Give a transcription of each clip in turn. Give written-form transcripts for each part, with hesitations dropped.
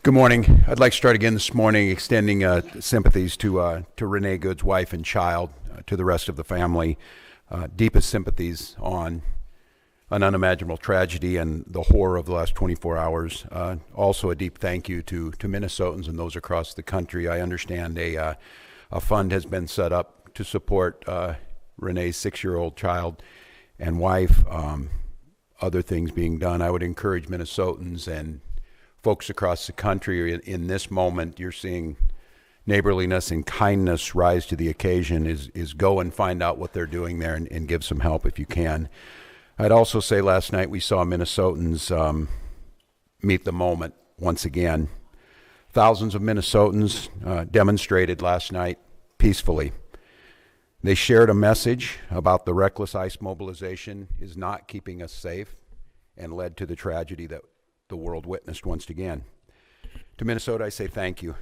Good morning. I'd like to start again this morning extending sympathies to Renee Good's wife and child, to the rest of the family. Deepest sympathies on an unimaginable tragedy and the horror of the last 24 hours. Also a deep thank you to Minnesotans and those across the country. I understand a fund has been set up to support Renee's 6-year-old child and wife. Other things being done. I would encourage Minnesotans and folks across the country in this moment. You're seeing neighborliness and kindness rise to the occasion. Is go and find out what they're doing there and give some help if you can. I'd also say last night we saw Minnesotans meet the moment once again. Thousands of Minnesotans demonstrated last night peacefully. They shared a message about the reckless ICE mobilization is not keeping us safe and led to the tragedy that the world witnessed once again. To Minnesota, I say thank you.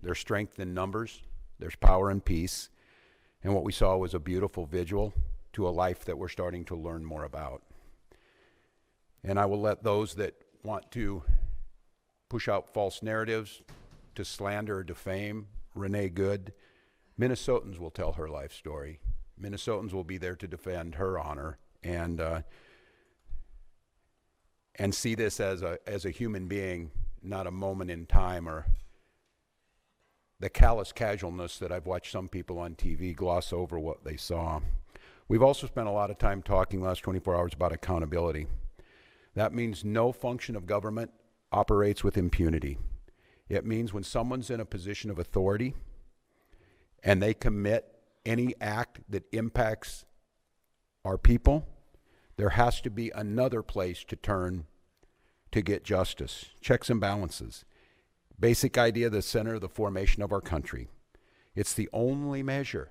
There's strength in numbers, there's power in peace, and what we saw was a beautiful vigil to a life that we're starting to learn more about. And I will let those that want to push out false narratives, to slander or defame Renee Good, Minnesotans will tell her life story. Minnesotans will be there to defend her honor and see this as a human being, not a moment in time or the callous casualness that I've watched some people on TV gloss over what they saw. We've also spent a lot of time talking last 24 hours about accountability. That means no function of government operates with impunity. It means when someone's in a position of authority and they commit any act that impacts our people, there has to be another place to turn to get justice. Checks and balances. Basic idea, the center of the formation of our country. It's the only measure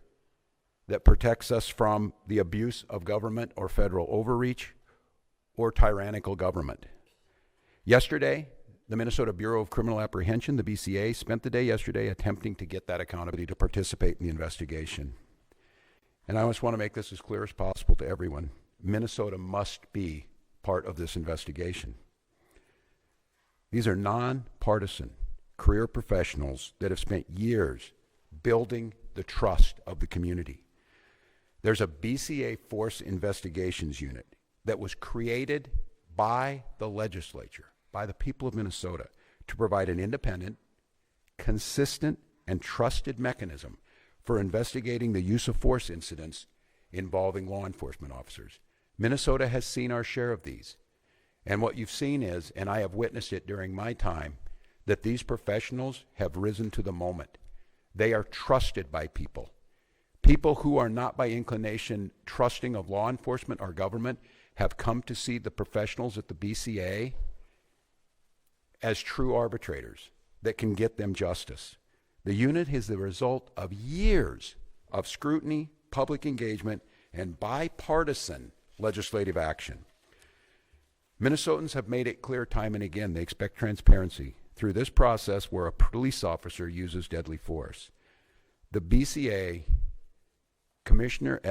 that protects us from the abuse of government or federal overreach or tyrannical government. Yesterday, the Minnesota Bureau of Criminal Apprehension, the BCA, spent the day yesterday attempting to get that accountability to participate in the investigation. And I just want to make this as clear as possible to everyone. Minnesota must be part of this investigation. These are nonpartisan career professionals that have spent years building the trust of the community. There's a BCA Force Investigations Unit that was created by the legislature, by the people of Minnesota, to provide an independent, consistent, and trusted mechanism for investigating the use of force incidents involving law enforcement officers. Minnesota has seen our share of these. And what you've seen is, and I have witnessed it during my time, that these professionals have risen to the moment. They are trusted by people. People who are not by inclination trusting of law enforcement or government have come to see the professionals at the BCA as true arbitrators that can get them justice. The unit is the result of years of scrutiny, public engagement, and bipartisan legislative action. Minnesotans have made it clear time and again they expect transparency through this process where a police officer uses deadly force. The BCA,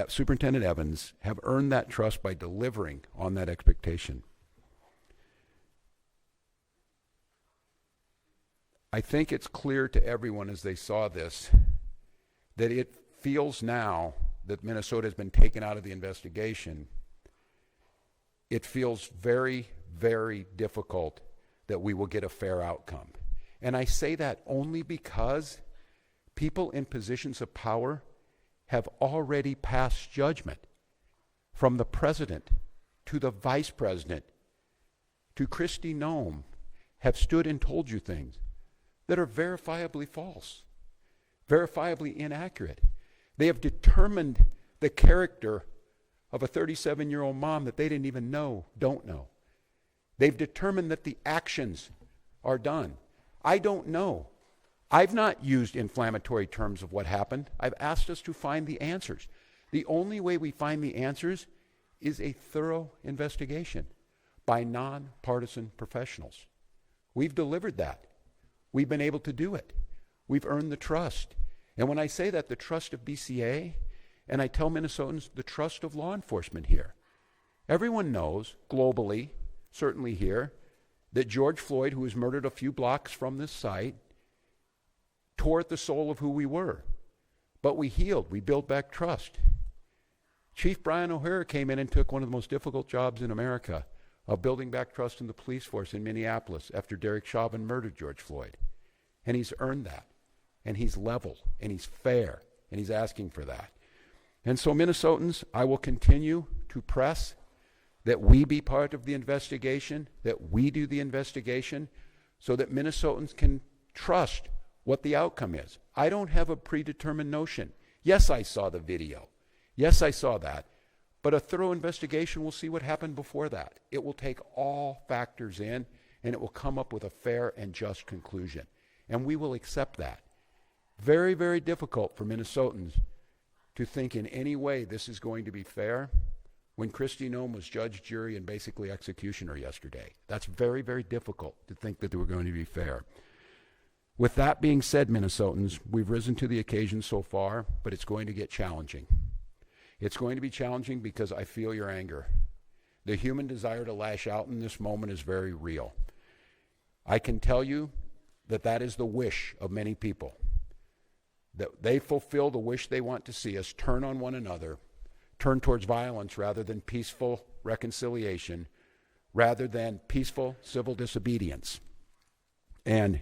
Superintendent Evans, have earned that trust by delivering on that expectation. I think it's clear to everyone as they saw this that it feels now that Minnesota has been taken out of the investigation. It feels very, very difficult that we will get a fair outcome. And I say that only because people in positions of power have already passed judgment, from the president to the vice president to Kristi Noem, have stood and told you things that are verifiably false, verifiably inaccurate. They have determined the character of a 37-year-old mom that they didn't even don't know. They've determined that the actions are done. I don't know. I've not used inflammatory terms of what happened. I've asked us to find the answers. The only way we find the answers is a thorough investigation by nonpartisan professionals. We've delivered that. We've been able to do it. We've earned the trust. And when I say that, the trust of BCA, and I tell Minnesotans the trust of law enforcement here. Everyone knows, globally, certainly here, that George Floyd, who was murdered a few blocks from this site, tore at the soul of who we were. But we healed. We built back trust. Chief Brian O'Hara came in and took one of the most difficult jobs in America of building back trust in the police force in Minneapolis after Derek Chauvin murdered George Floyd. And he's earned that. And he's level. And he's fair. And he's asking for that. And so, Minnesotans, I will continue to press that we be part of the investigation, that we do the investigation, so that Minnesotans can trust what the outcome is. I don't have a predetermined notion. Yes, I saw the video. Yes, I saw that. But a thorough investigation will see what happened before that. It will take all factors in, and it will come up with a fair and just conclusion. And we will accept that. Very, very difficult for Minnesotans to think in any way this is going to be fair when Kristi Noem was judge, jury, and basically executioner yesterday. That's very, very difficult to think that they were going to be fair. With that being said, Minnesotans, we've risen to the occasion so far, but it's going to get challenging. It's going to be challenging because I feel your anger. The human desire to lash out in this moment is very real. I can tell you that that is the wish of many people, that they fulfill the wish they want to see us turn on one another, turn towards violence rather than peaceful reconciliation, rather than peaceful civil disobedience. And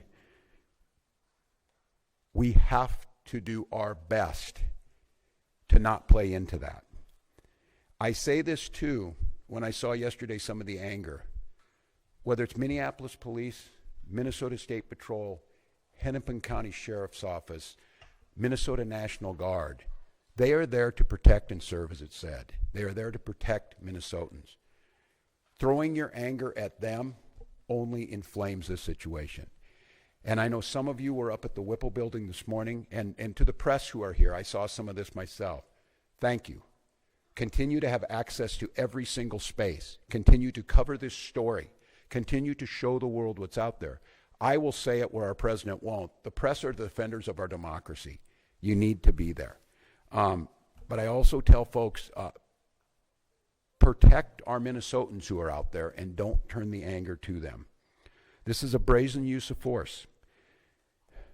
we have to do our best to not play into that. I say this too when I saw yesterday some of the anger, whether it's Minneapolis Police, Minnesota State Patrol, Hennepin County Sheriff's Office, Minnesota National Guard. They are there to protect and serve, as it said. They are there to protect Minnesotans. Throwing your anger at them only inflames this situation. And I know some of you were up at the Whipple building this morning, and to the press who are here, I saw some of this myself. Thank you. Continue to have access to every single space. Continue to cover this story. Continue to show the world what's out there. I will say it where our president won't. The press are the defenders of our democracy. You need to be there. But I also tell folks, protect our Minnesotans who are out there and don't turn the anger to them. This is a brazen use of force.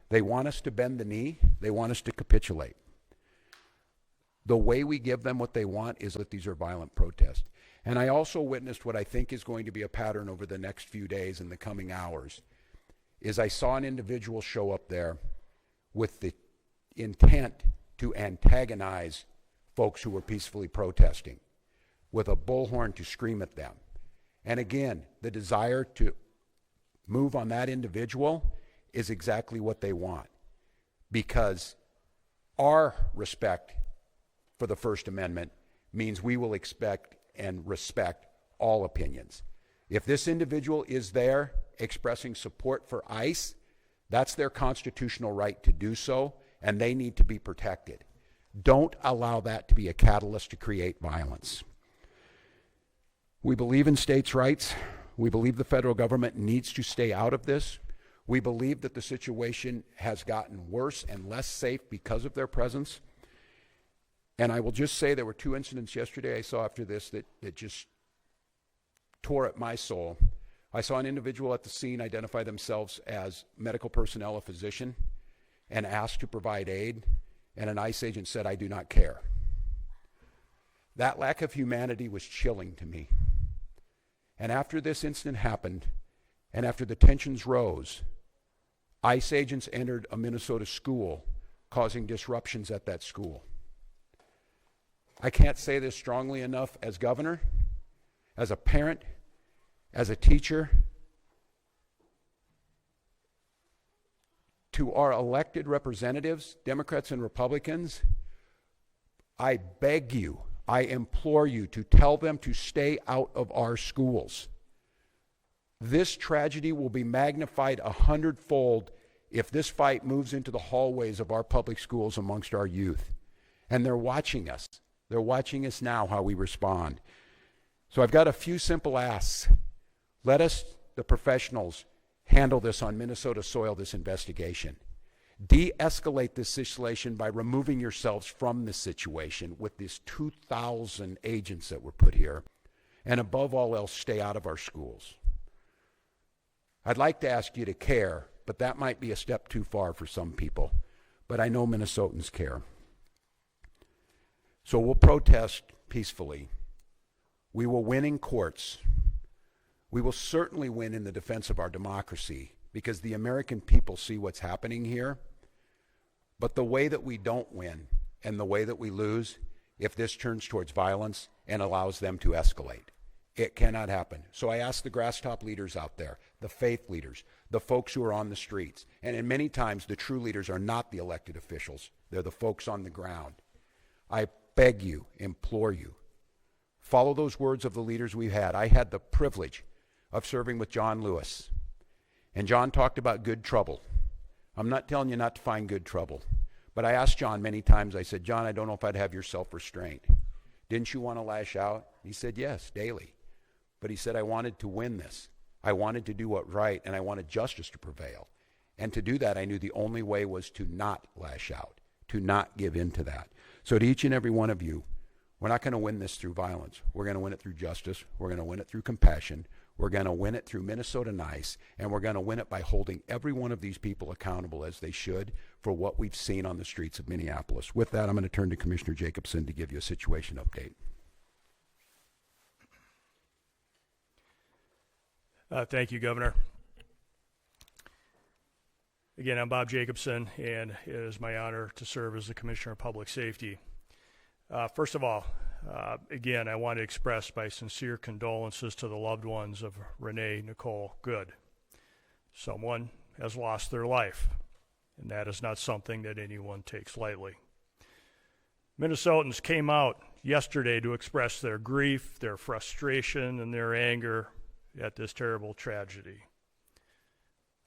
They want us to bend the knee. They want us to capitulate. The way we give them what they want is that these are violent protests. And I also witnessed what I think is going to be a pattern over the next few days and the coming hours, is I saw an individual show up there with the intent to antagonize folks who were peacefully protesting, with a bullhorn to scream at them. And again, the desire to move on that individual is exactly what they want, because our respect for the First Amendment means we will expect and respect all opinions. If this individual is there expressing support for ICE, that's their constitutional right to do so, and they need to be protected. Don't allow that to be a catalyst to create violence. We believe in states' rights. We believe the federal government needs to stay out of this. We believe that the situation has gotten worse and less safe because of their presence. And I will just say there were two incidents yesterday I saw after this that just tore at my soul. I saw an individual at the scene identify themselves as medical personnel, a physician, and asked to provide aid, and an ICE agent said, "I do not care." That lack of humanity was chilling to me. And after this incident happened, and after the tensions rose, ICE agents entered a Minnesota school, causing disruptions at that school. I can't say this strongly enough as governor, as a parent, as a teacher. To our elected representatives, Democrats and Republicans, I beg you, I implore you to tell them to stay out of our schools. This tragedy will be magnified 100-fold if this fight moves into the hallways of our public schools amongst our youth. And they're watching us. They're watching us now, how we respond. So I've got a few simple asks. Let us, the professionals, handle this on Minnesota soil, this investigation. De-escalate this situation by removing yourselves from this situation with these 2,000 agents that were put here. And above all else, stay out of our schools. I'd like to ask you to care, but that might be a step too far for some people. But I know Minnesotans care. So we'll protest peacefully. We will win in courts. We will certainly win in the defense of our democracy because the American people see what's happening here. But the way that we don't win and the way that we lose, if this turns towards violence and allows them to escalate, it cannot happen. So I ask the grass-top leaders out there, the faith leaders, the folks who are on the streets, and in many times the true leaders are not the elected officials. They're the folks on the ground. I beg you, implore you, follow those words of the leaders we've had. I had the privilege of serving with John Lewis, and John talked about good trouble. I'm not telling you not to find good trouble, but I asked John many times, I said, John, I don't know if I'd have your self-restraint. Didn't you want to lash out? He said, yes, daily. But he said, I wanted to win this. I wanted to do what right, and I wanted justice to prevail. And to do that, I knew the only way was to not lash out, to not give in to that. So to each and every one of you, we're not going to win this through violence. We're going to win it through justice. We're going to win it through compassion. We're going to win it through Minnesota ICE, and we're going to win it by holding every one of these people accountable as they should for what we've seen on the streets of Minneapolis. With that, I'm going to turn to Commissioner Jacobson to give you a situation update. Thank you, Governor. Again, I'm Bob Jacobson, and it is my honor to serve as the Commissioner of Public Safety. First of all, again, I want to express my sincere condolences to the loved ones of Renee Nicole Good. Someone has lost their life, and that is not something that anyone takes lightly. Minnesotans came out yesterday to express their grief, their frustration, and their anger at this terrible tragedy.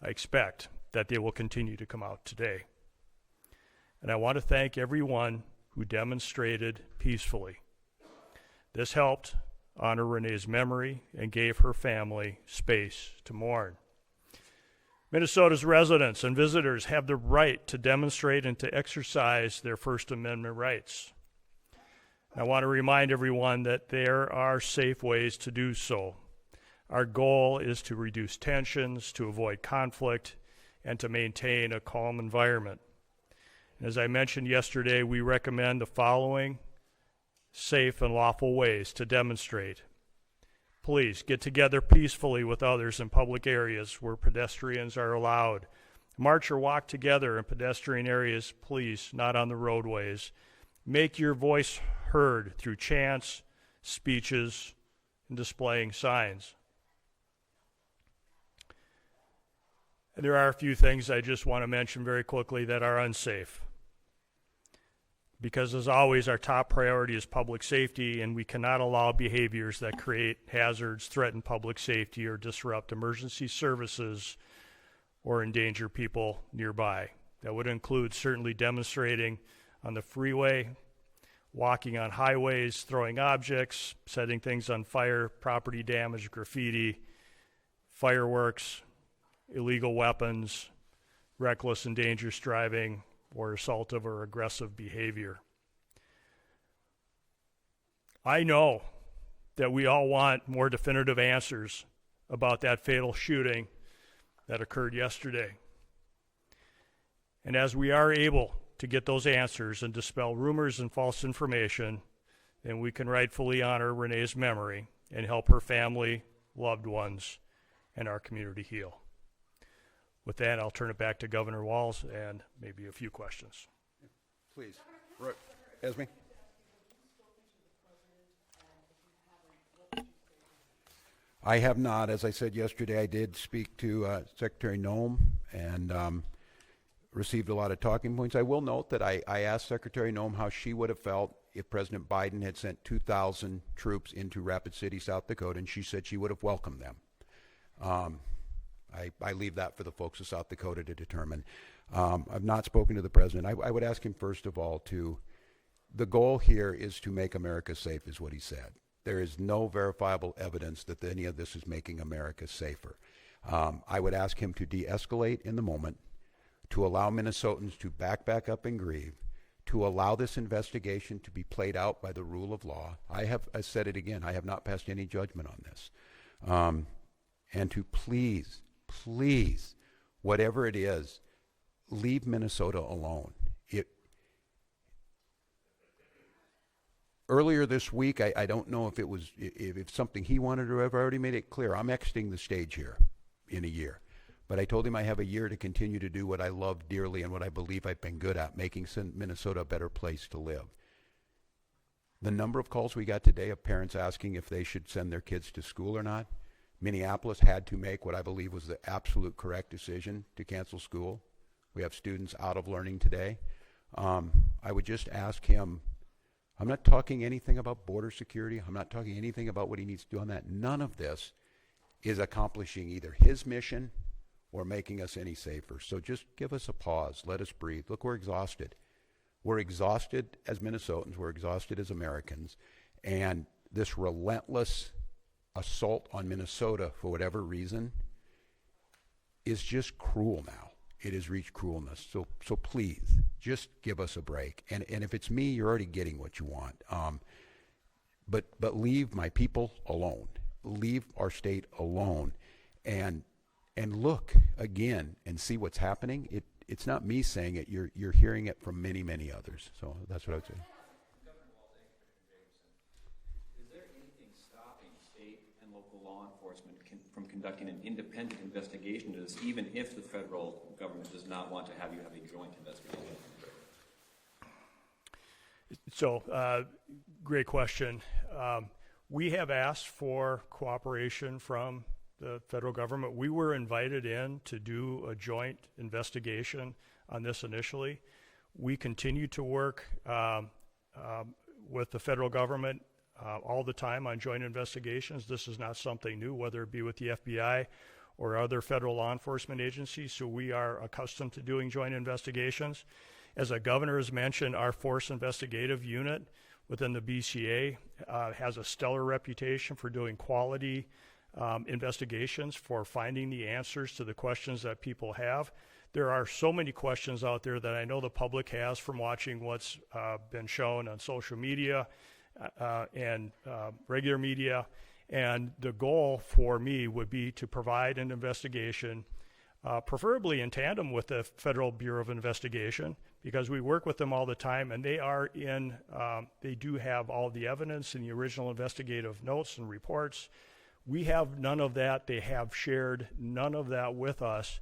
I expect that they will continue to come out today. And I want to thank everyone who demonstrated peacefully. This helped honor Renee's memory and gave her family space to mourn. Minnesota's residents and visitors have the right to demonstrate and to exercise their First Amendment rights. I want to remind everyone that there are safe ways to do so. Our goal is to reduce tensions, to avoid conflict, and to maintain a calm environment. And as I mentioned yesterday, we recommend the following safe and lawful ways to demonstrate. Please get together peacefully with others in public areas where pedestrians are allowed. March or walk together in pedestrian areas, please, not on the roadways. Make your voice heard through chants, speeches, and displaying signs. And there are a few things I just want to mention very quickly that are unsafe. Because as always, our top priority is public safety, and we cannot allow behaviors that create hazards, threaten public safety, or disrupt emergency services or endanger people nearby. That would include certainly demonstrating on the freeway, walking on highways, throwing objects, setting things on fire, property damage, graffiti, fireworks, illegal weapons, reckless and dangerous driving, or assaultive or aggressive behavior. I know that we all want more definitive answers about that fatal shooting that occurred yesterday. And as we are able to get those answers and dispel rumors and false information, then we can rightfully honor Renee's memory and help her family, loved ones, and our community heal. With that, I'll turn it back to Governor Walz and maybe a few questions. Please. Esme? I have not. As I said yesterday, I did speak to Secretary Noem and received a lot of talking points. I will note that I asked Secretary Noem how she would have felt if President Biden had sent 2,000 troops into Rapid City, South Dakota, and she said she would have welcomed them. I leave that for the folks of South Dakota to determine. I've not spoken to the president. I would ask him, first of all, the goal here is to make America safe, is what he said. There is no verifiable evidence that any of this is making America safer. I would ask him to de-escalate in the moment, to allow Minnesotans to back up and grieve, to allow this investigation to be played out by the rule of law. I said it again, I have not passed any judgment on this. And to please please, whatever it is, leave Minnesota alone. Earlier this week, I don't know if it was if something he wanted or I've already made it clear. I'm exiting the stage here in a year. But I told him I have a year to continue to do what I love dearly and what I believe I've been good at, making Minnesota a better place to live. The number of calls we got today of parents asking if they should send their kids to school or not. Minneapolis had to make what I believe was the absolute correct decision to cancel school. We have students out of learning today. I would just ask him, I'm not talking anything about border security. I'm not talking anything about what he needs to do on that. None of this is accomplishing either his mission or making us any safer. So just give us a pause. Let us breathe. Look, we're exhausted. We're exhausted as Minnesotans. We're exhausted as Americans. And this relentless assault on Minnesota, for whatever reason, is just cruel now. It has reached cruelness. So please, just give us a break. And if it's me, you're already getting what you want. But leave my people alone. Leave our state alone. And look again and see what's happening. It's not me saying it. You're hearing it from many, many others. So that's what I would say. Governor Walz and Commissioner Jacobson, is there anything stopping state and local law enforcement from conducting an independent investigation into this, even if the federal government does not want to have you have a joint investigation? So, great question. We have asked for cooperation from the federal government. We were invited in to do a joint investigation on this initially. We continue to work with the federal government all the time on joint investigations. This is not something new, whether it be with the FBI or other federal law enforcement agencies, so we are accustomed to doing joint investigations. As the governor has mentioned, our Force Investigative Unit within the BCA has a stellar reputation for doing quality investigations, for finding the answers to the questions that people have. There are so many questions out there that I know the public has from watching what's been shown on social media and regular media. And the goal for me would be to provide an investigation, preferably in tandem with the Federal Bureau of Investigation, because we work with them all the time, and they do have all the evidence in the original investigative notes and reports. We have none of that. They have shared none of that with us.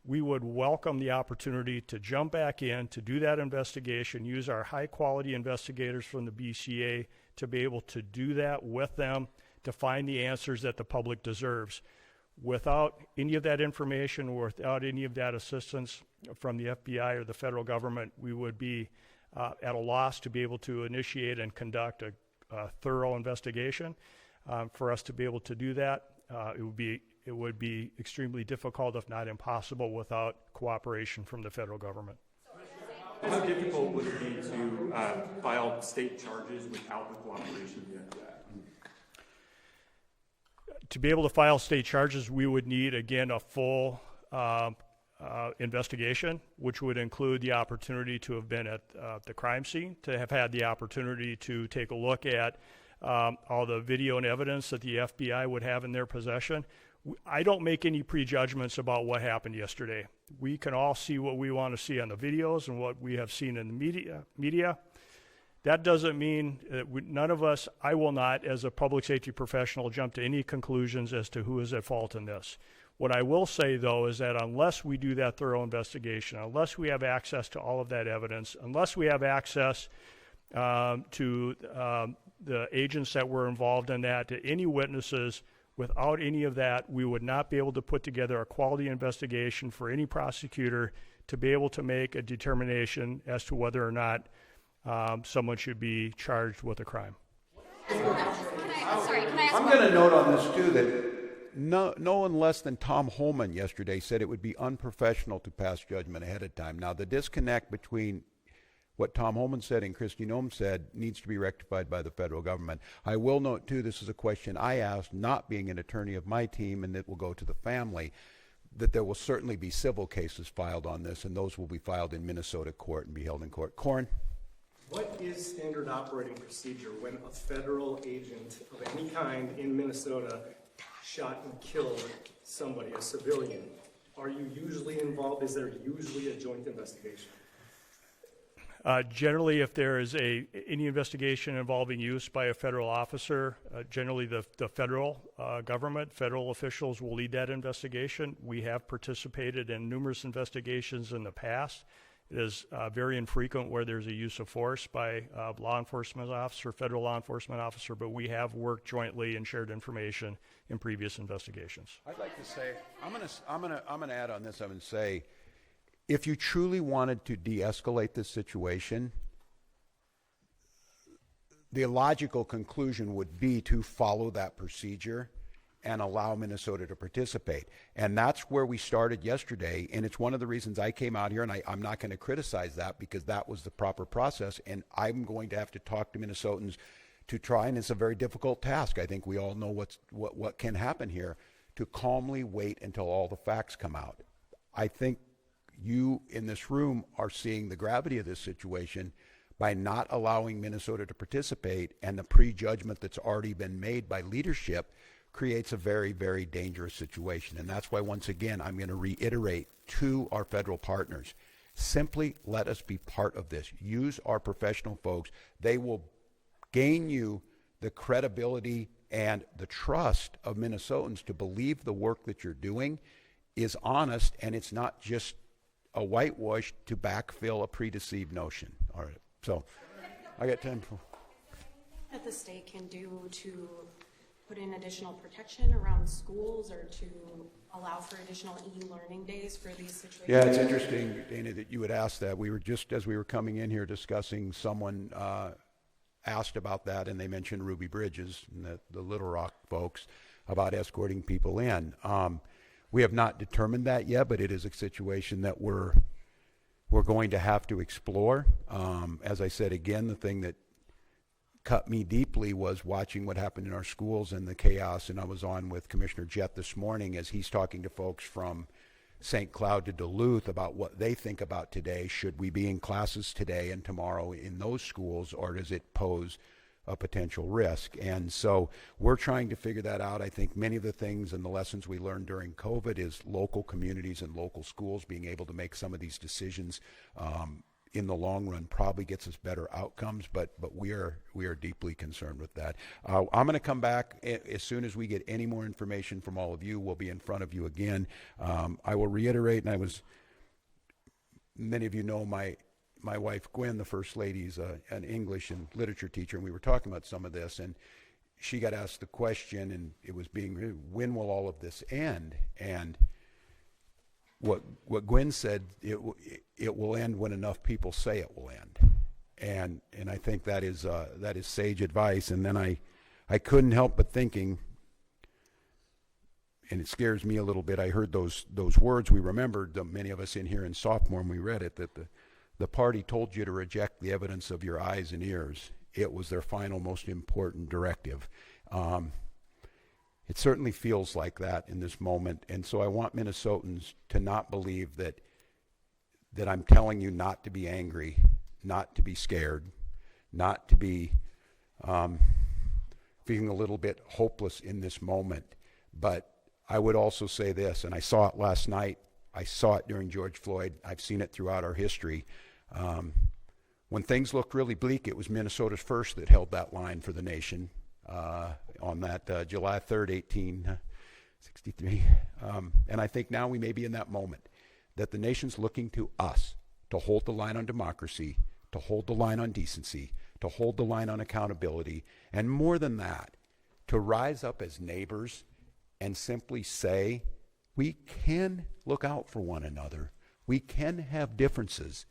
We would welcome the opportunity to jump back in, to do that investigation, use our high-quality investigators from the BCA to be able to do that with them, to find the answers that the public deserves. Without any of that information, or without any of that assistance from the FBI or the federal government, we would be at a loss to be able to initiate and conduct a thorough investigation. For us to be able to do that, it would be extremely difficult, if not impossible, without cooperation from the federal government. How difficult would it be to file state charges without the cooperation of the FBI? To be able to file state charges, we would need, again, a full investigation, which would include the opportunity to have been at the crime scene, to have had the opportunity to take a look at all the video and evidence that the FBI would have in their possession. I don't make any prejudgments about what happened yesterday. We can all see what we want to see on the videos and what we have seen in the media. That doesn't mean that none of us, I will not, as a public safety professional, jump to any conclusions as to who is at fault in this. What I will say, though, is that unless we do that thorough investigation, unless we have access to all of that evidence, unless we have access to the agents that were involved in that, to any witnesses, without any of that, we would not be able to put together a quality investigation for any prosecutor to be able to make a determination as to whether or not someone should be charged with a crime. Can I ask I'm going to note on this, too, that no one less than Tom Holman yesterday said it would be unprofessional to pass judgment ahead of time. Now, the disconnect between what Tom Holman said and Kristi Noem said needs to be rectified by the federal government. I will note, too, this is a question I asked, not being an attorney of my team, and it will go to the family, that there will certainly be civil cases filed on this, and those will be filed in Minnesota court and be held in court. Corn? What is standard operating procedure when a federal agent of any kind in Minnesota shot and killed somebody, a civilian? Are you usually involved? Is there usually a joint investigation? Generally, if there is any investigation involving use by a federal officer, generally the federal government, federal officials will lead that investigation. We have participated in numerous investigations in the past. It is very infrequent where there's a use of force by law enforcement officer, federal law enforcement officer, but we have worked jointly and shared information in previous investigations. I'd like to say, I'm gonna add on this. I'm gonna say, if you truly wanted to de-escalate this situation, the logical conclusion would be to follow that procedure and allow Minnesota to participate. And that's where we started yesterday, and it's one of the reasons I came out here, and I'm not going to criticize that because that was the proper process, and I'm going to have to talk to Minnesotans to try, and it's a very difficult task. I think we all know what can happen here, to calmly wait until all the facts come out. I think you in this room are seeing the gravity of this situation by not allowing Minnesota to participate, and the prejudgment that's already been made by leadership creates a very, very dangerous situation. And that's why, once again, I'm going to reiterate to our federal partners, simply let us be part of this. Use our professional folks. They will gain you the credibility and the trust of Minnesotans to believe the work that you're doing is honest, and it's not just a whitewash to backfill a predeceived notion. All right, so I got 10. That the state can do to put in additional protection around schools or to allow for additional e-learning days for these situations? Yeah, it's interesting, Dana, that you would ask that. We were just, as we were coming in here discussing, someone asked about that, and they mentioned Ruby Bridges and the Little Rock folks about escorting people in. We have not determined that yet, but it is a situation that we're going to have to explore. As I said, again, the thing that cut me deeply was watching what happened in our schools and the chaos. And I was on with Commissioner Jett this morning as he's talking to folks from St. Cloud to Duluth about what they think about today. Should we be in classes today and tomorrow in those schools, or does it pose a potential risk? And so we're trying to figure that out. I think many of the things and the lessons we learned during COVID is local communities and local schools being able to make some of these decisions in the long run probably gets us better outcomes, but we are deeply concerned with that. I'm going to come back as soon as we get any more information from all of you. We'll be in front of you again. I will reiterate, and many of you know my wife Gwen, the First Lady, is an English and literature teacher, and we were talking about some of this, and she got asked the question, and it was when will all of this end? And what Gwen said, it will end when enough people say it will end, and I think that is sage advice. And then I couldn't help but thinking, and it scares me a little bit. I heard those words. We remembered, many of us in here in sophomore, when we read it, that the party told you to reject the evidence of your eyes and ears. It was their final, most important directive. It certainly feels like that in this moment, and so I want Minnesotans to not believe that I'm telling you not to be angry, not to be scared, not to be feeling a little bit hopeless in this moment. But I would also say this, and I saw it last night, I saw it during George Floyd, I've seen it throughout our history. When things looked really bleak, it was Minnesota's first that held that line for the nation. On that July 3rd, 1863. And I think now we may be in that moment that the nation's looking to us to hold the line on democracy, to hold the line on decency, to hold the line on accountability, and more than that, to rise up as neighbors and simply say, we can look out for one another. We can have differences,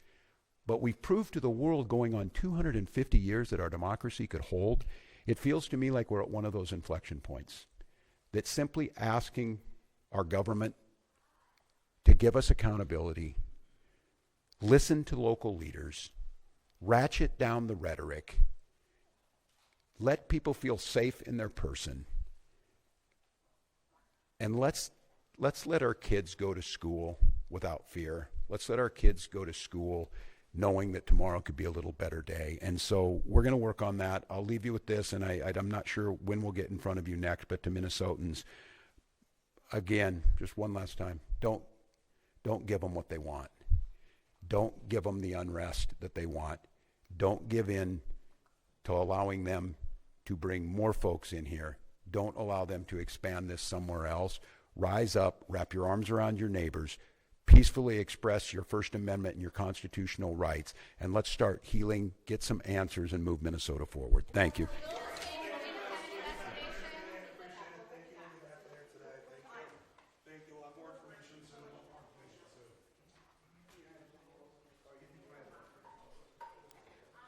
but we've proved to the world going on 250 years that our democracy could hold. It feels to me like we're at one of those inflection points, that simply asking our government to give us accountability, listen to local leaders, ratchet down the rhetoric, let people feel safe in their person, and let's let our kids go to school without fear. Let's let our kids go to school knowing that tomorrow could be a little better day. And so we're going to work on that. I'll leave you with this, and I'm not sure when we'll get in front of you next, but to Minnesotans, again, just one last time, don't Don't give them what they want. Don't give them the unrest that they want. Don't give in to allowing them to bring more folks in here. Don't allow them to expand this somewhere else. Rise up, wrap your arms around your neighbors, peacefully express your First Amendment and your constitutional rights, and let's start healing, get some answers, and move Minnesota forward. Thank you.